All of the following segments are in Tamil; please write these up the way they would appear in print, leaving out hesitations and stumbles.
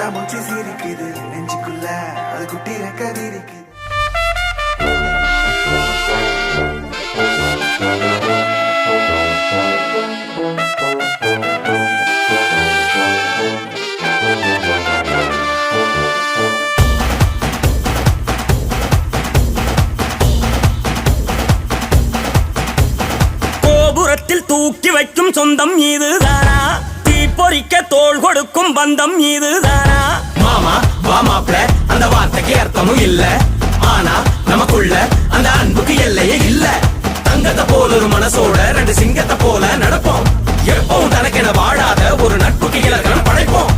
பட்டாமூச்சி சிரிக்குது நெஞ்சுக்குள்ள அது குட்டி ரெக்க விரிக்குது. கோபுரத்தில் தூக்கி வைக்கும் சொந்தம் இதுதானா? தீப்பொறிக்க தோள் கொடுக்கும் பந்தம் இதுதானா? மாமா வா மாப்ள அந்த வார்த்தைக்கு அர்த்தமும் இல்ல. ஆனா நமக்குள்ள அந்த அன்புக்கு எல்லையே இல்ல. தங்கத்தை போல ஒரு மனசோட ரெண்டு சிங்கத்தை போல நடப்போம். எப்பவும் தனக்கென வாழாத ஒரு நட்புக்கு இலக்கணம் படைப்போம்.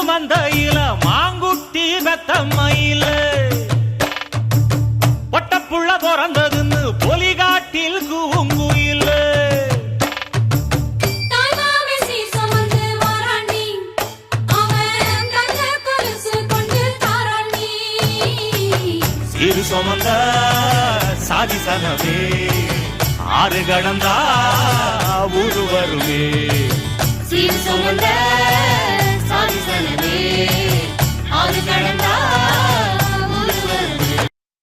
மந்தையில மாங்குட்டி வெத்தம்மையில ஒட்டப்புள்ள பிறந்ததுன்னு பொலிகாட்டில் கூங்குயில சீரு சுமந்த சாதி சனவே ஆறு கடந்தா ஊரு வருவே. சீரு சுமந்த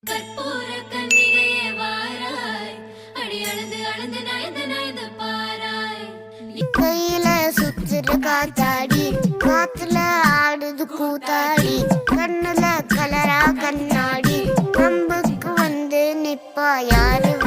கற்பூர கண்ணிகையே வாராய் அடி அளந்து அளந்து நயந்து நயந்து பாராய். கையில சுத்துற காத்தாடி காத்துல ஆடுது கூத்தாடி கண்ணுல கலரா கண்ணாடி நம்புக்கு வந்து நிப்பா யாருவ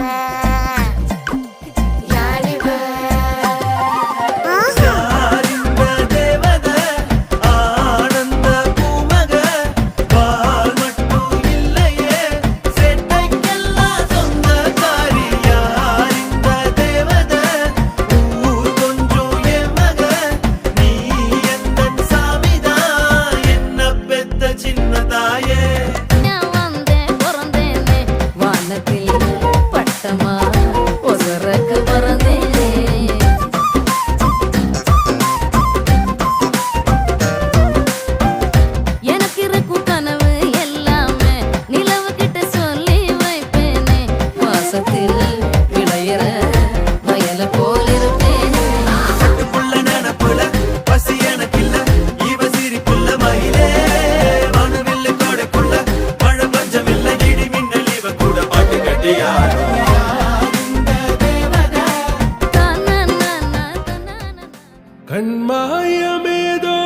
கண்மாயமேதோ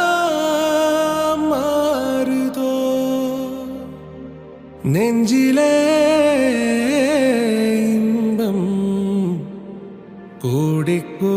எல்லாம் மாறுதோ நெஞ்சிலே இன்பம் கூடிக்கோ